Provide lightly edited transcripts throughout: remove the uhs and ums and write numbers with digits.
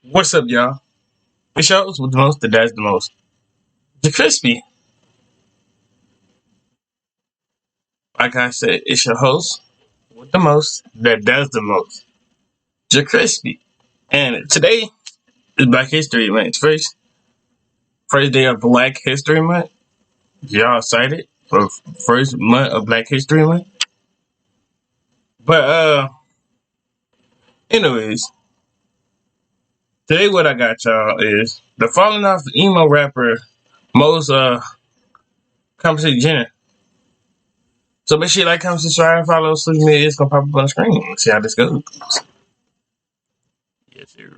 What's up, y'all? It shows with the most that does the most. JerCrispy, like I said, it's your host with the most that does the most. JerCrispy. And today is Black History Month. First day of Black History Month. Y'all excited for first month of Black History Month? But anyways, today what I got y'all is the falling off the emo rapper most conversation Jenner. So make sure you like, comment, subscribe, and follow social media. It's gonna pop up on the screen. Let's see how this goes. Yes, sir.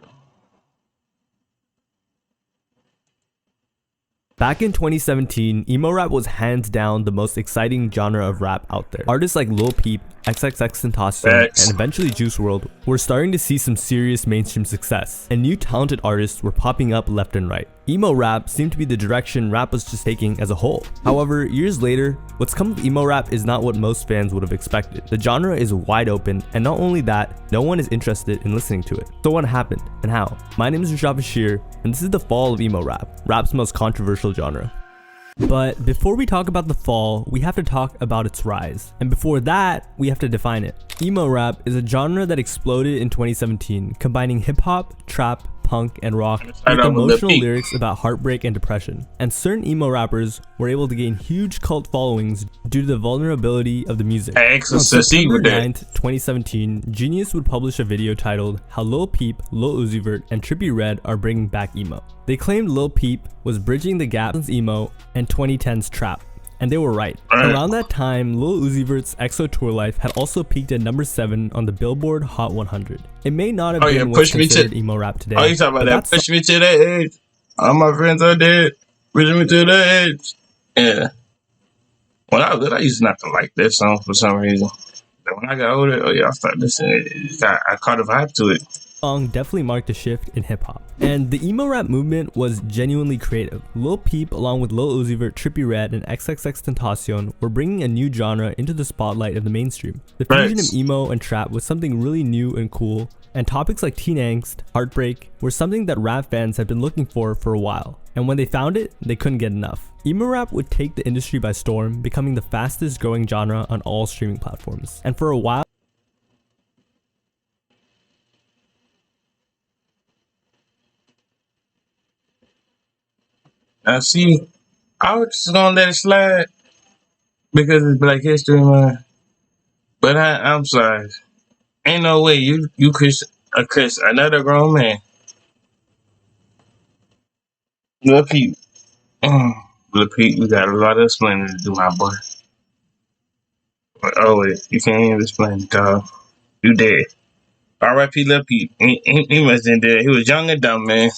Back in 2017, emo rap was hands down the most exciting genre of rap out there. Artists like Lil Peep, XXXTentacion, and eventually Juice WRLD were starting to see some serious mainstream success, and new talented artists were popping up left and right. Emo rap seemed to be the direction rap was just taking as a whole. However, years later, what's come of emo rap is not what most fans would have expected. The genre is wide open, and not only that, no one is interested in listening to it. So what happened, and how? My name is Rashad Bashir, and this is the fall of emo rap, rap's most controversial genre. But before we talk about the fall, we have to talk about its rise. And before that, we have to define it. Emo rap is a genre that exploded in 2017, combining hip-hop, trap, punk, and rock with emotional lyrics about heartbreak and depression. And certain emo rappers were able to gain huge cult followings due to the vulnerability of the music. On September 9th, 2017, Genius would publish a video titled How Lil Peep, Lil Uzi Vert, and Trippie Redd Are Bringing Back Emo. They claimed Lil Peep was bridging the gap between emo and 2010's trap. And they were right. Around that time, Lil Uzi Vert's EXO Tour Life had also peaked at number 7 on the Billboard Hot 100. It may not have been what's considered emo rap today. Oh, you talking about that? Push me to the edge. All my friends are dead. Push me to the edge. Yeah. When I was little, I used not to like that song for some reason. But when I got older, I started listening. I caught a vibe to it. Song definitely marked a shift in hip-hop. And the emo rap movement was genuinely creative. Lil Peep, along with Lil Uzi Vert, Trippie Redd, and XXXTentacion were bringing a new genre into the spotlight of the mainstream. The fusion of emo and trap was something really new and cool, and topics like teen angst, heartbreak, were something that rap fans had been looking for a while. And when they found it, they couldn't get enough. Emo rap would take the industry by storm, becoming the fastest growing genre on all streaming platforms. And for a while, Now, see, I was just gonna let it slide because it's Black History Month. But I'm sorry, ain't no way you Chris another grown man. Lil Peep, Lil Peep, you got a lot of explaining to do, my boy. But, oh wait, you can't even explain it, dog. You dead. R.I.P. Lil Peep. He must have been dead. He was young and dumb, man.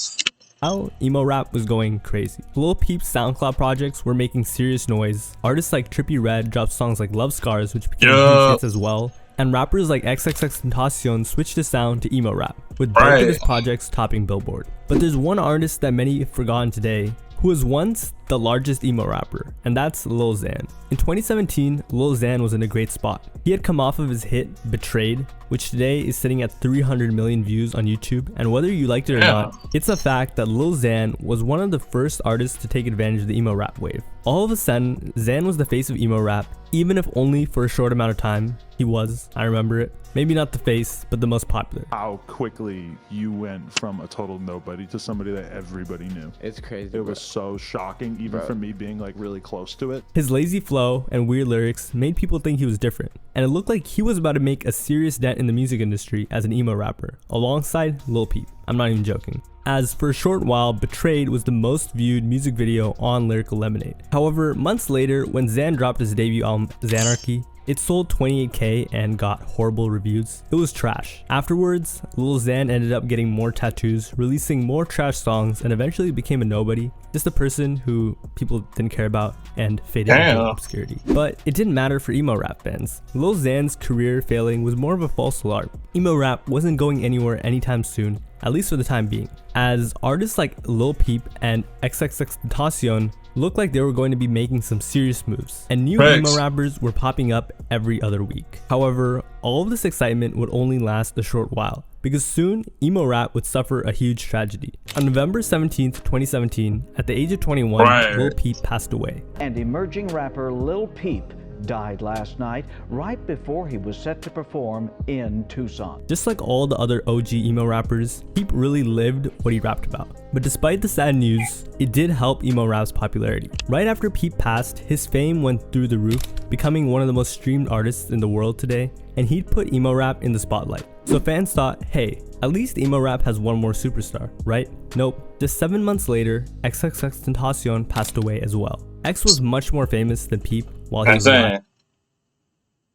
Emo rap was going crazy. Lil Peep's SoundCloud projects were making serious noise. Artists like Trippie Redd dropped songs like Love Scars, which became huge hits as well. And rappers like XXXTentacion switched his sound to emo rap, with both of his projects topping Billboard. But there's one artist that many have forgotten today, who was once the largest emo rapper, and that's Lil Xan. In 2017, Lil Xan was in a great spot. He had come off of his hit Betrayed, which today is sitting at 300 million views on YouTube, and whether you liked it or not, it's a fact that Lil Xan was one of the first artists to take advantage of the emo rap wave. All of a sudden, Xan was the face of emo rap, even if only for a short amount of time. He was, I remember it. Maybe not the face, but the most popular. How quickly you went from a total nobody to somebody that everybody knew. It's crazy. It was so shocking, even for me being like really close to it. His lazy flow and weird lyrics made people think he was different, and it looked like he was about to make a serious dent in the music industry as an emo rapper, alongside Lil Peep. I'm not even joking. As for a short while, Betrayed was the most viewed music video on Lyrical Lemonade. However, months later, when Xan dropped his debut album, Xanarchy, it sold 28k and got horrible reviews. It was trash. Afterwards, Lil Xan ended up getting more tattoos, releasing more trash songs, and eventually became a nobody. Just a person who people didn't care about and faded into obscurity. But it didn't matter for emo rap fans. Lil Xan's career failing was more of a false alarm. Emo rap wasn't going anywhere anytime soon, at least for the time being, as artists like Lil Peep and XXXTentacion looked like they were going to be making some serious moves, and new emo rappers were popping up every other week. However, all of this excitement would only last a short while, because soon emo rap would suffer a huge tragedy. On November 17th, 2017, at the age of 21, Lil Peep passed away. And emerging rapper Lil Peep died last night, right before he was set to perform in Tucson. Just like all the other OG emo rappers, Peep really lived what he rapped about. But despite the sad news, it did help emo rap's popularity. Right after Peep passed, his fame went through the roof, becoming one of the most streamed artists in the world today, and he'd put emo rap in the spotlight. So fans thought, hey, at least emo rap has one more superstar, right? Nope. Just 7 months later, XXXTentacion passed away as well. X was much more famous than Peep while he was alive.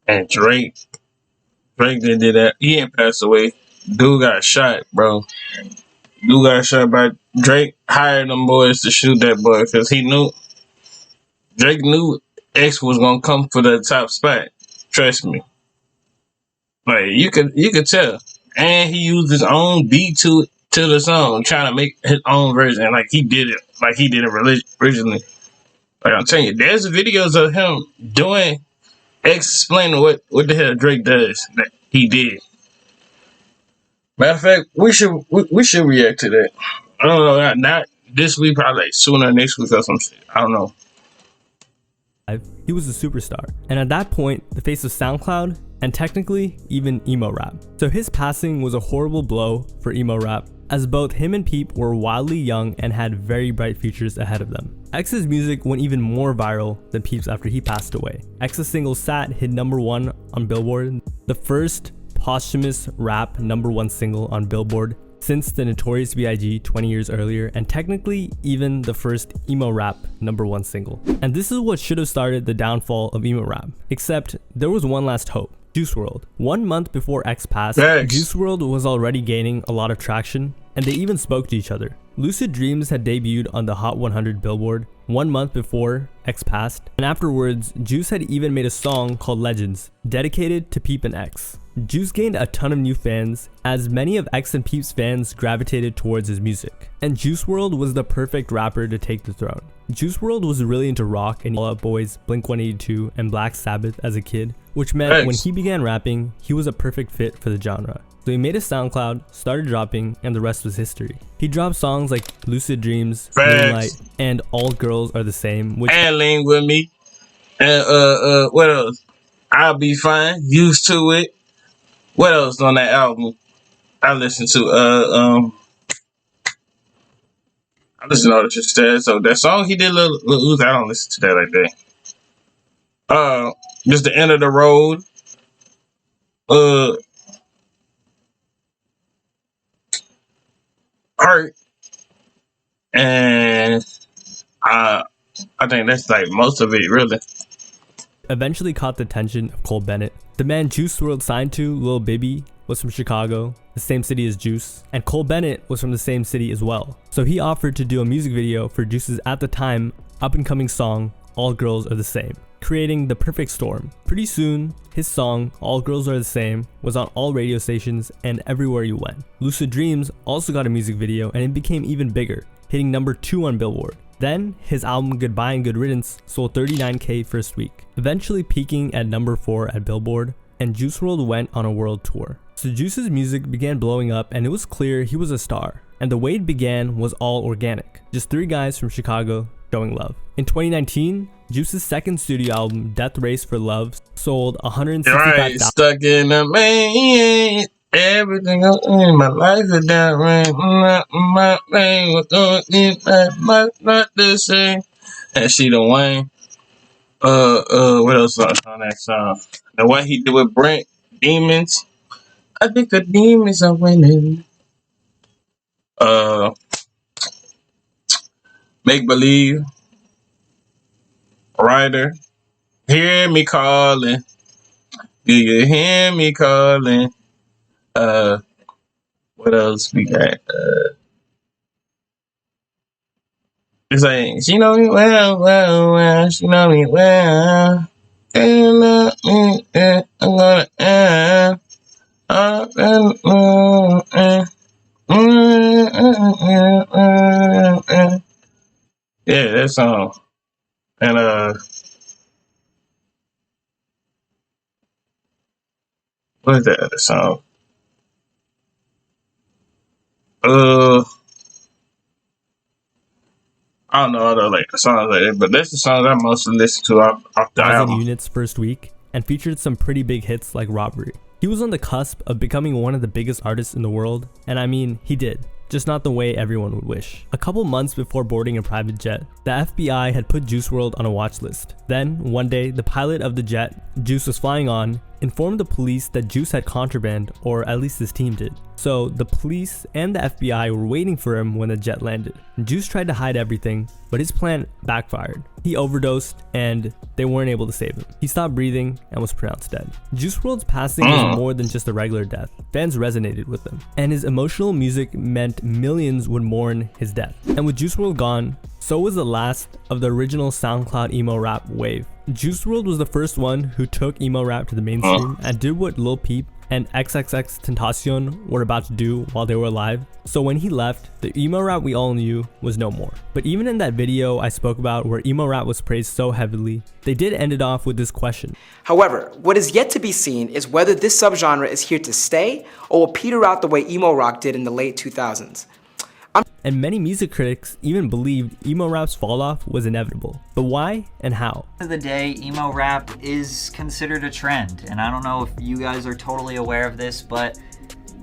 And Drake did that. He ain't passed away. Dude got shot, bro. Dude got shot by Drake. Hired them boys to shoot that boy because Drake knew X was gonna come for the top spot. Trust me. Like you could tell. And he used his own beat to the song, trying to make his own version. Like he did it originally. Like I'm telling you, there's videos of him doing explaining what the hell Drake does that he did. Matter of fact, we should react to that. I don't know, not this week, probably like sooner next week or some shit. I don't know. He was a superstar, and at that point, the face of SoundCloud and technically even emo rap. So his passing was a horrible blow for emo rap, as both him and Peep were wildly young and had very bright futures ahead of them. X's music went even more viral than Peep's after he passed away. X's single Sat hit #1 on Billboard, the first posthumous rap #1 single on Billboard since the Notorious B.I.G. 20 years earlier, and technically even the first emo rap #1 single. And this is what should have started the downfall of emo rap, except there was one last hope. Juice WRLD. 1 month before X passed, Juice WRLD was already gaining a lot of traction, and they even spoke to each other. Lucid Dreams had debuted on the Hot 100 Billboard 1 month before X passed, and afterwards, Juice had even made a song called Legends, dedicated to Peep and X. Juice gained a ton of new fans, as many of X and Peep's fans gravitated towards his music, and Juice WRLD was the perfect rapper to take the throne. Juice WRLD was really into rock and Fall Out Boy's, Blink-182, and Black Sabbath as a kid, which meant when he began rapping, he was a perfect fit for the genre. So he made a SoundCloud, started dropping, and the rest was history. He dropped songs like Lucid Dreams, Moonlight, and All Girls Are the Same, which and Lean With Me, and what else? I'll Be Fine, Used to It. What else on that album? I listened to I listened to all the shit. So that song he did, Lil Uzi, I don't listen to that like that. Just the End of the Road. Hurt. And I think that's like most of it, really. Eventually caught the attention of Cole Bennett. The man Juice WRLD signed to, Lil Bibby, was from Chicago, the same city as Juice, and Cole Bennett was from the same city as well. So he offered to do a music video for Juice's at the time up-and-coming song, All Girls Are the Same, creating the perfect storm. Pretty soon, his song, All Girls Are the Same, was on all radio stations and everywhere you went. Lucid Dreams also got a music video, and it became even bigger, hitting #2 on Billboard. Then, his album Goodbye and Good Riddance sold 39K first week, eventually peaking at #4 at Billboard, and Juice WRLD went on a world tour. So Juice's music began blowing up, and it was clear he was a star. And the way it began was all organic, just 3 guys from Chicago showing love. In 2019, Juice's second studio album, Death Race for Love, sold 165,000. Stuck in the main. Everything in my life is that rain. My pain was going in not the same. And she the Wayne. What else on that song? The one he did with Brent, Demons. I think the demons are winning. Make Believe. Rider. Hear me calling. Do you hear me calling? What else we got? It's like, she know me well, she know me well. And I'm gonna yeah, that song. And what is that other song? Uh, I don't know other like songs like that, but that's the songs I mostly listen to off the 1,000 album. units first week and featured some pretty big hits like Robbery. He was on the cusp of becoming one of the biggest artists in the world, and I mean, he did. Just not the way everyone would wish. A couple months before boarding a private jet, the FBI had put Juice WRLD on a watch list. Then, one day, the pilot of the jet Juice was flying on informed the police that Juice had contraband, or at least his team did. So, the police and the FBI were waiting for him when the jet landed. Juice tried to hide everything, but his plan backfired. He overdosed, and they weren't able to save him. He stopped breathing and was pronounced dead. Juice WRLD's passing was more than just a regular death. Fans resonated with him, and his emotional music meant millions would mourn his death. And with Juice WRLD gone, so was the last of the original SoundCloud emo rap wave. Juice WRLD was the first one who took emo rap to the mainstream and did what Lil Peep and XXXTentacion were about to do while they were alive. So when he left, the emo rap we all knew was no more. But even in that video I spoke about where emo rap was praised so heavily, they did end it off with this question. However, what is yet to be seen is whether this subgenre is here to stay or will peter out the way emo rock did in the late 2000s. And many music critics even believed emo rap's fall off was inevitable. But why and how? At the end of the day, emo rap is considered a trend, and I don't know if you guys are totally aware of this, but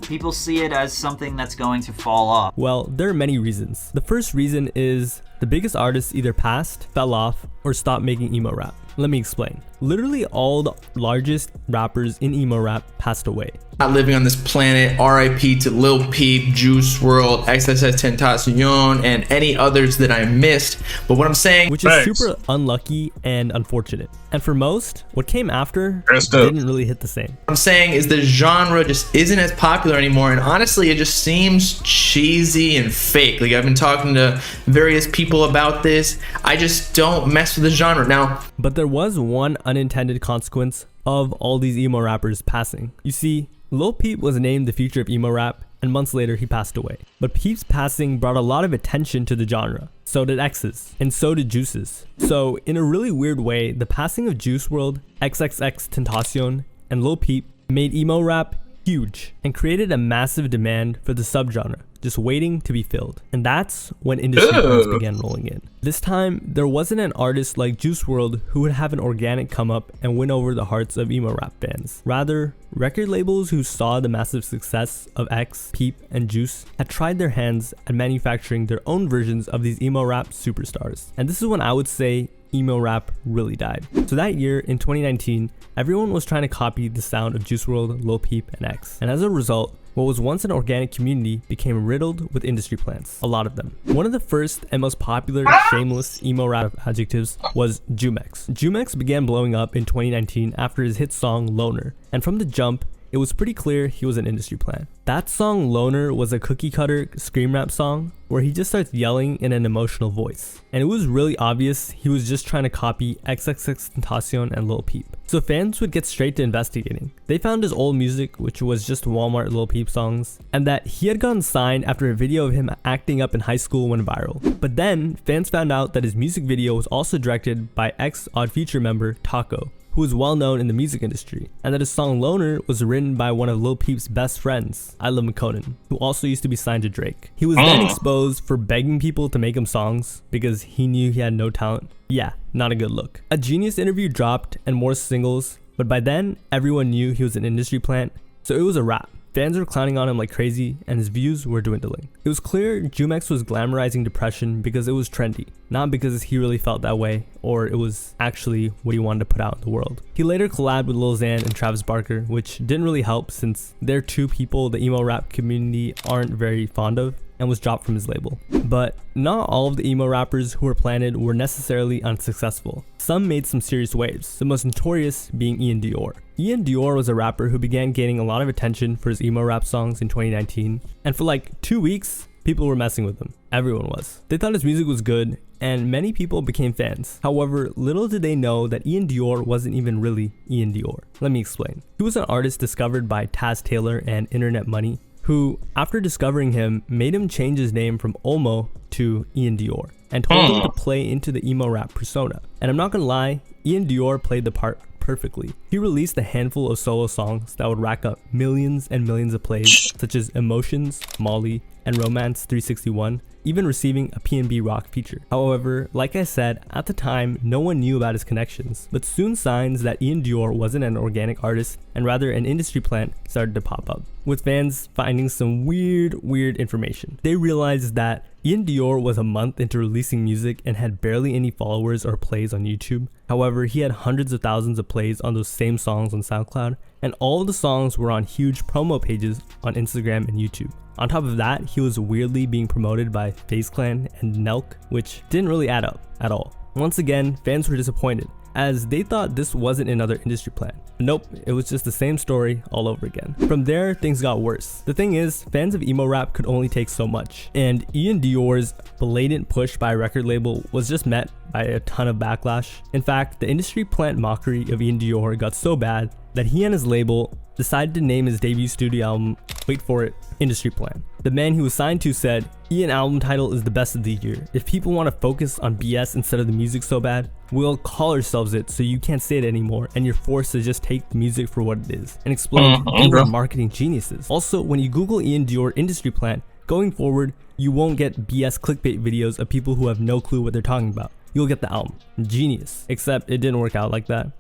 people see it as something that's going to fall off. Well, there are many reasons. The first reason is the biggest artists either passed, fell off, or stopped making emo rap. Let me explain. Literally all the largest rappers in emo rap passed away. Not living on this planet. RIP to Lil Peep, Juice WRLD, XXXTentacion, and any others that I missed. But what I'm saying, which is super unlucky and unfortunate. And for most, what came after didn't really hit the same. What I'm saying is the genre just isn't as popular anymore, and honestly, it just seems cheesy and fake. Like, I've been talking to various people about this. I just don't mess with the genre now. But there was one unintended consequence of all these emo rappers passing. You see, Lil Peep was named the future of emo rap, and months later he passed away. But Peep's passing brought a lot of attention to the genre. So did X's, and so did Juice's. So in a really weird way, the passing of Juice WRLD, XXXTentacion, and Lil Peep made emo rap huge and created a massive demand for the subgenre, just waiting to be filled. And that's when industry fans began rolling in. This time, there wasn't an artist like Juice WRLD who would have an organic come up and win over the hearts of emo rap fans. Rather, record labels who saw the massive success of X, Peep, and Juice had tried their hands at manufacturing their own versions of these emo rap superstars. And this is when I would say emo rap really died. So that year, in 2019, everyone was trying to copy the sound of Juice WRLD, Lil Peep, and X. And as a result, what was once an organic community became riddled with industry plants, a lot of them. One of the first and most popular shameless emo rap adjectives was Jumex. Jumex began blowing up in 2019 after his hit song Loner, and from the jump, it was pretty clear he was an industry plant. That song Loner was a cookie cutter scream rap song where he just starts yelling in an emotional voice. And it was really obvious he was just trying to copy XXXTentacion and Lil Peep. So fans would get straight to investigating. They found his old music, which was just Walmart Lil Peep songs, and that he had gotten signed after a video of him acting up in high school went viral. But then fans found out that his music video was also directed by ex-Odd Future member Taco, who was well known in the music industry, and that his song Loner was written by one of Lil Peep's best friends, Isla McConan, who also used to be signed to Drake. He was then exposed for begging people to make him songs because he knew he had no talent. Yeah, not a good look. A Genius interview dropped and more singles, but by then everyone knew he was an industry plant, so it was a wrap. Fans were clowning on him like crazy, and his views were dwindling. It was clear Jumex was glamorizing depression because it was trendy, not because he really felt that way, or it was actually what he wanted to put out in the world. He later collabed with Lil Xan and Travis Barker, which didn't really help since they're two people the emo rap community aren't very fond of, and was dropped from his label. But not all of the emo rappers who were planted were necessarily unsuccessful. Some made some serious waves, the most notorious being Ian Dior. Ian Dior was a rapper who began gaining a lot of attention for his emo rap songs in 2019, and for like 2 weeks, people were messing with him. Everyone was. They thought his music was good, and many people became fans. However, little did they know that Ian Dior wasn't even really Ian Dior. Let me explain. He was an artist discovered by Taz Taylor and Internet Money, who, after discovering him, made him change his name from Olmo to Ian Dior, and told him to play into the emo rap persona. And I'm not gonna lie, Ian Dior played the part perfectly. He released a handful of solo songs that would rack up millions and millions of plays, such as Emotions, Molly, and Romance 361, even receiving a P&B Rock feature. However, like I said, at the time, no one knew about his connections, but soon signs that Ian Dior wasn't an organic artist and rather an industry plant started to pop up, with fans finding some weird information. They realized that Ian Dior was a month into releasing music and had barely any followers or plays on YouTube. However, he had hundreds of thousands of plays on those same songs on SoundCloud, and all of the songs were on huge promo pages on Instagram and YouTube. On top of that, he was weirdly being promoted by FaZe Clan and Nelk, which didn't really add up at all. Once again, fans were disappointed, as they thought this wasn't another industry plant. Nope, it was just the same story all over again. From there, things got worse. The thing is, fans of emo rap could only take so much, and Ian Dior's blatant push by a record label was just met by a ton of backlash. In fact, the industry plant mockery of Ian Dior got so bad that he and his label decided to name his debut studio album, wait for it, Industry Plan. The man he was signed to said, "Ian album title is the best of the year. If people want to focus on BS instead of the music so bad, we'll call ourselves it so you can't say it anymore and you're forced to just take the music for what it is," and explain they were marketing geniuses. Also, when you Google Ian Dior Industry Plan, going forward, you won't get BS clickbait videos of people who have no clue what they're talking about. You'll get the album. Genius. Except it didn't work out like that.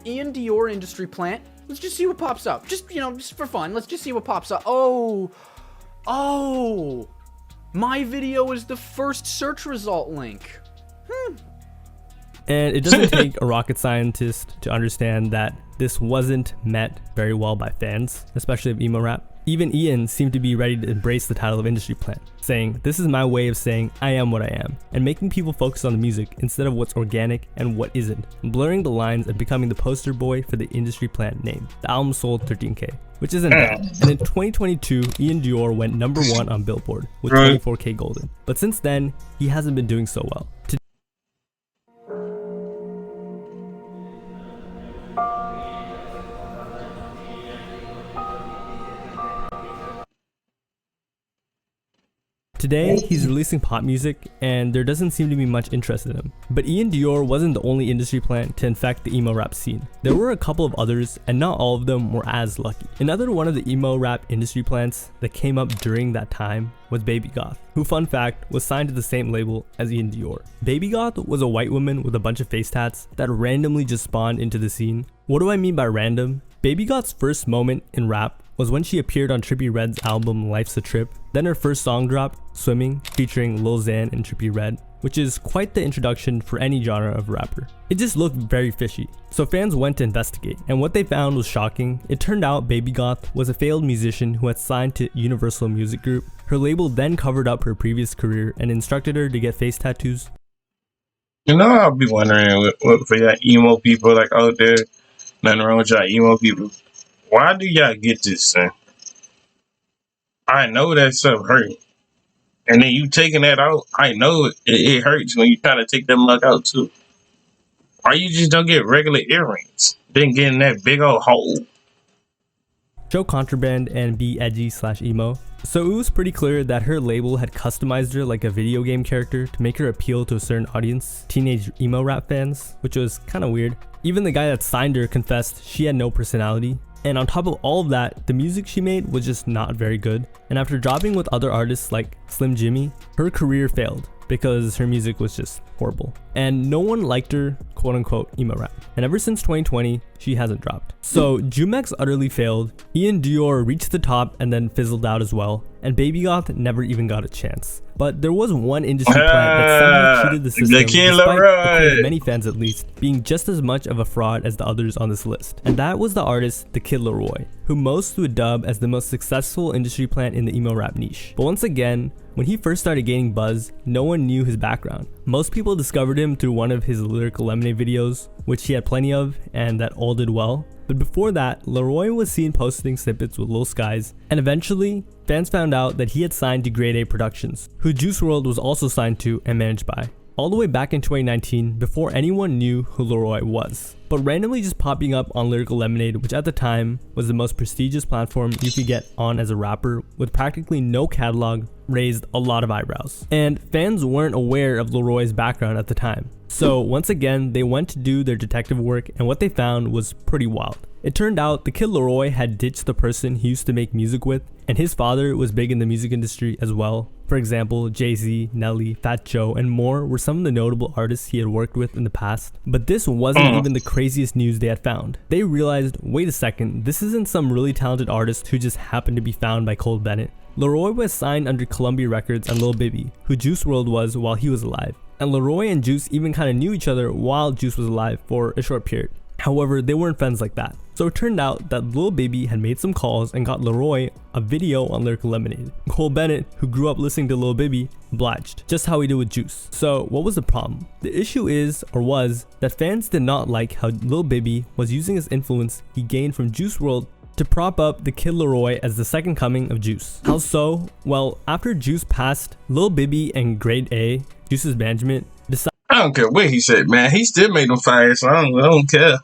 Ian Dior Industry Plant. Let's just see what pops up. Just, just for fun. Let's just see what pops up. Oh, my video is the first search result link. And it doesn't take a rocket scientist to understand that this wasn't met very well by fans, especially of emo rap. Even Ian seemed to be ready to embrace the title of Industry Plant, saying, "This is my way of saying I am what I am," and making people focus on the music instead of what's organic and what isn't, blurring the lines and becoming the poster boy for the Industry Plant name. The album sold 13K, which isn't bad, and in 2022, Ian Dior went #1 on Billboard with 24K golden. But since then, he hasn't been doing so well. Today, he's releasing pop music, and there doesn't seem to be much interest in him. But Ian Dior wasn't the only industry plant to infect the emo rap scene. There were a couple of others, and not all of them were as lucky. Another one of the emo rap industry plants that came up during that time was Baby Goth, who, fun fact, was signed to the same label as Ian Dior. Baby Goth was a white woman with a bunch of face tats that randomly just spawned into the scene. What do I mean by random? Baby Goth's first moment in rap was when she appeared on Trippie Redd's album Life's a Trip. Then her first song dropped, Swimming, featuring Lil Xan and Trippie Redd, which is quite the introduction for any genre of rapper. It just looked very fishy, so fans went to investigate, and what they found was shocking. It turned out Baby Goth was a failed musician who had signed to Universal Music Group. Her label then covered up her previous career and instructed her to get face tattoos. I'll be wondering what for y'all emo people like out there, nothing wrong with y'all emo people. Why do y'all get this thing? I know that stuff hurt. And then you taking that out, I know it hurts when you try to take them luck out too. Or you just don't get regular earrings. Then getting that big old hole. Show contraband and be edgy/emo. So it was pretty clear that her label had customized her like a video game character to make her appeal to a certain audience, teenage emo rap fans, which was kind of weird. Even the guy that signed her confessed she had no personality. And on top of all of that, the music she made was just not very good. And after dropping with other artists like Slim Jimmy, her career failed because her music was just horrible. And no one liked her quote unquote emo rap. And ever since 2020, she hasn't dropped. So Jumex utterly failed, Ian Dior reached the top and then fizzled out as well, and Baby Goth never even got a chance. But there was one industry plant that somehow cheated the system, despite, according to many fans at least, being just as much of a fraud as the others on this list. And that was the artist, The Kid Laroi, who most would dub as the most successful industry plant in the emo rap niche. But once again, when he first started gaining buzz, no one knew his background. Most people discovered him through one of his Lyrical Lemonade videos, which he had plenty of and that all did well. But before that, Laroi was seen posting snippets with Lil Skies, and eventually, fans found out that he had signed to Grade A Productions, who Juice WRLD was also signed to and managed by. all the way back in 2019 before anyone knew who Leroy was. But randomly just popping up on Lyrical Lemonade, which at the time was the most prestigious platform you could get on as a rapper with practically no catalog, raised a lot of eyebrows. And fans weren't aware of Leroy's background at the time. So once again, they went to do their detective work, and what they found was pretty wild. It turned out the kid Leroy had ditched the person he used to make music with, and his father was big in the music industry as well. For example, Jay-Z, Nelly, Fat Joe, and more were some of the notable artists he had worked with in the past. But this wasn't even the craziest news they had found. They realized, wait a second, this isn't some really talented artist who just happened to be found by Cole Bennett. Leroy was signed under Columbia Records and Lil Bibby, who Juice WRLD was while he was alive. And Leroy and Juice even kind of knew each other while Juice was alive for a short period. However, they weren't friends like that. So it turned out that Lil Baby had made some calls and got Leroy a video on Lyrical Lemonade. Cole Bennett, who grew up listening to Lil Baby, obliged, just how he did with Juice. So what was the problem? The issue is, or was, that fans did not like how Lil Baby was using his influence he gained from Juice WRLD to prop up the kid Leroy as the second coming of Juice. How so? Well, after Juice passed, Lil Baby and Grade A, Juice's management, decided. I don't care what he said, man. He still made them fire songs. I don't care.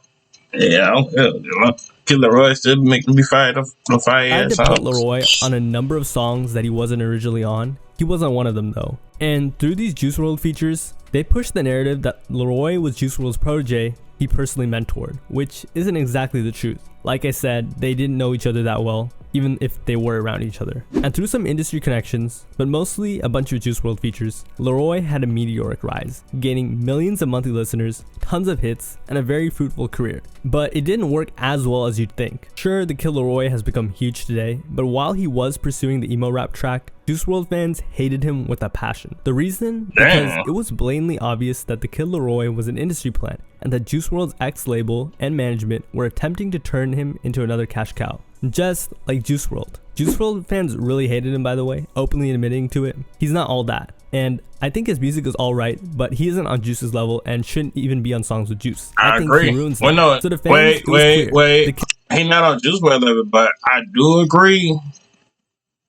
Yeah, I don't care. Kid Leroy still making me fire the fire I had to songs. put Leroy on a number of songs that he wasn't originally on. He wasn't one of them though. And through these Juice WRLD features, they pushed the narrative that Leroy was Juice WRLD's protege he personally mentored, which isn't exactly the truth. Like I said, they didn't know each other that well, even if they were around each other. And through some industry connections, but mostly a bunch of Juice WRLD features, Leroy had a meteoric rise, gaining millions of monthly listeners, tons of hits, and a very fruitful career. But it didn't work as well as you'd think. Sure, the Kid Leroy has become huge today, but while he was pursuing the emo rap track, Juice WRLD fans hated him with a passion. The reason? Because it was blatantly obvious that the Kid Leroy was an industry plant, and that Juice WRLD's ex-label and management were attempting to turn him into another cash cow. Just like Juice WRLD. Juice WRLD fans really hated him, by the way, openly admitting to it. He's not all that. And I think his music is alright, but he isn't on Juice's level and shouldn't even be on songs with Juice. I think agree. He ruins well, no, so the fans, wait. He's not on Juice WRLD level, but I do agree.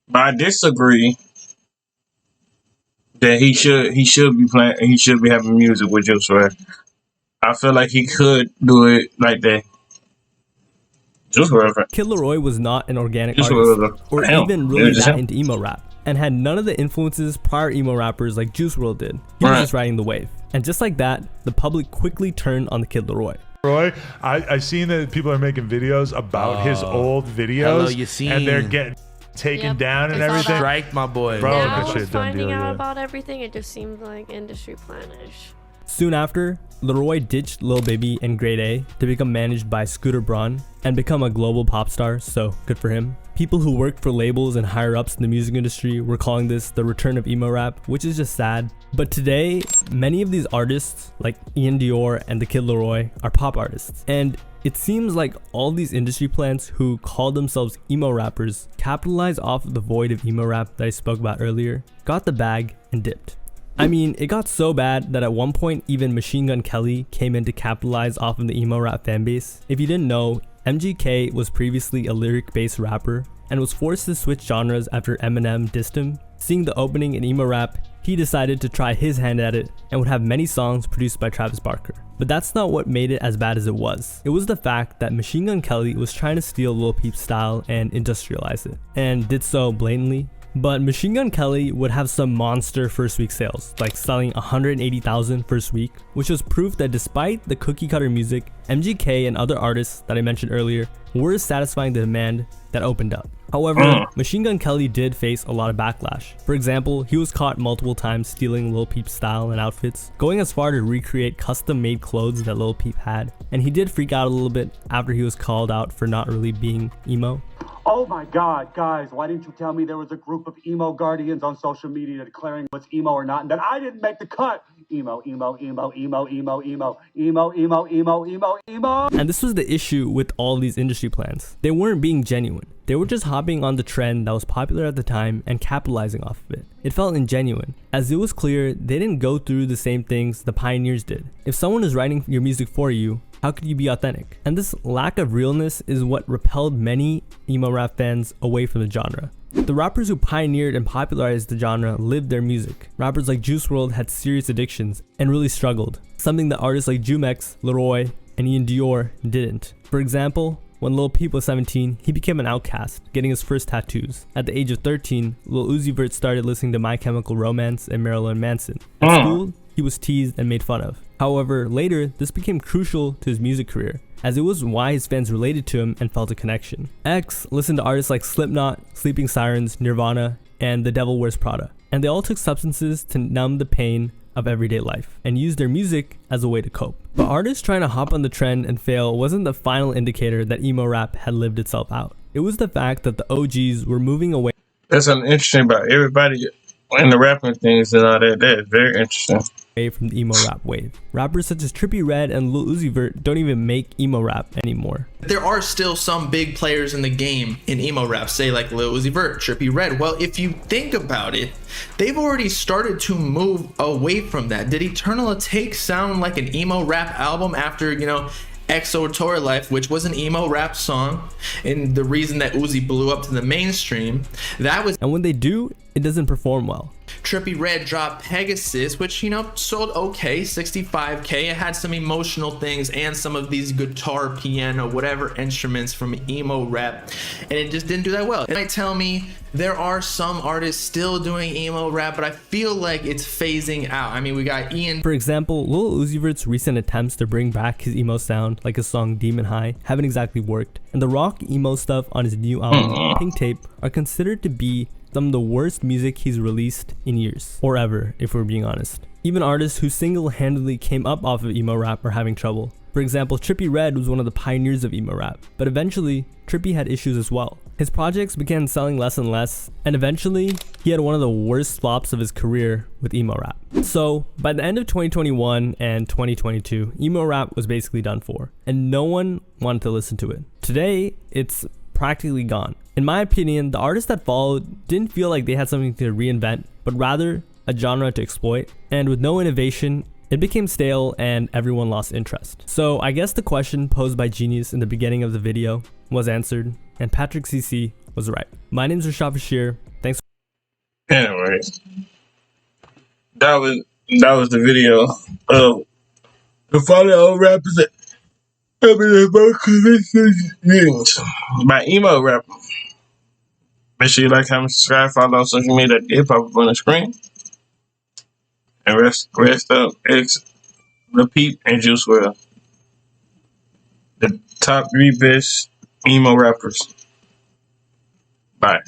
But I disagree that he should be playing. He should be having music with Juice WRLD. I feel like he could do it like that. Juice WRLD. Kid Leroy was not an organic artist, or even really that into emo rap, and had none of the influences prior emo rappers like Juice WRLD did. He was just riding the wave. And just like that, the public quickly turned on the Kid Leroy. I've seen that people are making videos about his old videos, and they're getting taken down and everything. Strike my boy. Bro, yeah, that I shit was done finding deal, out yeah. about everything. It just seemed like industry planish. Soon after, Leroy ditched Lil Baby and Grade A to become managed by Scooter Braun and become a global pop star, so good for him. People who worked for labels and higher ups in the music industry were calling this the return of emo rap, which is just sad. But today, many of these artists, like Ian Dior and the Kid Leroy, are pop artists. And it seems like all these industry plants who call themselves emo rappers capitalize off of the void of emo rap that I spoke about earlier, got the bag, and dipped. I mean, it got so bad that at one point even Machine Gun Kelly came in to capitalize off of the emo rap fanbase. If you didn't know, MGK was previously a lyric-based rapper and was forced to switch genres after Eminem dissed him. Seeing the opening in emo rap, he decided to try his hand at it and would have many songs produced by Travis Barker. But that's not what made it as bad as it was. It was the fact that Machine Gun Kelly was trying to steal Lil Peep's style and industrialize it, and did so blatantly. But Machine Gun Kelly would have some monster first week sales, like selling 180,000 first week, which was proof that despite the cookie cutter music, MGK and other artists that I mentioned earlier were satisfying the demand that opened up. However, Machine Gun Kelly did face a lot of backlash. For example, he was caught multiple times stealing Lil Peep's style and outfits, going as far to recreate custom made clothes that Lil Peep had, and he did freak out a little bit after he was called out for not really being emo. Oh my God, guys, why didn't you tell me there was a group of emo guardians on social media declaring what's emo or not, and that I didn't make the cut? Emo, emo, emo, emo, emo, emo, emo, emo, emo, emo, emo. And this was the issue with all these industry plans. They weren't being genuine. They were just hopping on the trend that was popular at the time and capitalizing off of it. It felt ingenuine, as it was clear they didn't go through the same things the pioneers did. If someone is writing your music for you, how could you be authentic? And this lack of realness is what repelled many emo rap fans away from the genre. The rappers who pioneered and popularized the genre lived their music. Rappers like Juice WRLD had serious addictions and really struggled, something that artists like Jumex, Leroy, and Ian Dior didn't. For example, when Lil Peep was 17, he became an outcast, getting his first tattoos. At the age of 13, Lil Uzi Vert started listening to My Chemical Romance and Marilyn Manson. At school, he was teased and made fun of. However, later, this became crucial to his music career, as it was why his fans related to him and felt a connection. X listened to artists like Slipknot, Sleeping Sirens, Nirvana, and The Devil Wears Prada, and they all took substances to numb the pain of everyday life and used their music as a way to cope. But artists trying to hop on the trend and fail wasn't the final indicator that emo rap had lived itself out. It was the fact that the OGs were moving away. That's something interesting about everybody and the rapping things and all that. That is very interesting. From the emo rap wave. Rappers such as Trippie Redd and Lil Uzi Vert don't even make emo rap anymore. There are still some big players in the game in emo rap, say like Lil Uzi Vert, Trippie Redd. Well, if you think about it, they've already started to move away from that. Did Eternal Take sound like an emo rap album after, EXO Tour Life, which was an emo rap song, and the reason that Uzi blew up to the mainstream, that was. And when they do, it doesn't perform well. Trippie Redd dropped Pegasus, which, sold okay, 65K. It had some emotional things and some of these guitar, piano, whatever instruments from emo rap, and it just didn't do that well. It might tell me there are some artists still doing emo rap, but I feel like it's phasing out. I mean, we got Ian. For example, Lil Uzi Vert's recent attempts to bring back his emo sound, like his song Demon High, haven't exactly worked, and the rock emo stuff on his new album, Pink Tape, are considered to be some of the worst music he's released in years, or ever, if we're being honest. Even artists who single-handedly came up off of emo rap are having trouble. For example, Trippie Redd was one of the pioneers of emo rap, but eventually, Trippie had issues as well. His projects began selling less and less, and eventually, he had one of the worst flops of his career with emo rap. So, by the end of 2021 and 2022, emo rap was basically done for, and no one wanted to listen to it. Today, it's practically gone. In my opinion, the artists that followed didn't feel like they had something to reinvent, but rather a genre to exploit, and with no innovation, it became stale and everyone lost interest. So I guess the question posed by Genius in the beginning of the video was answered, and Patrick CC was right. My name's Rashad Bashir. Thanks. Anyways, that was the video of the follow rappers that by emo rapper. Make sure you like, comment, subscribe, follow on social media that did pop up on the screen. And rest up, X, Lil Peep, and Juice WRLD. The top 3 best emo rappers. Bye.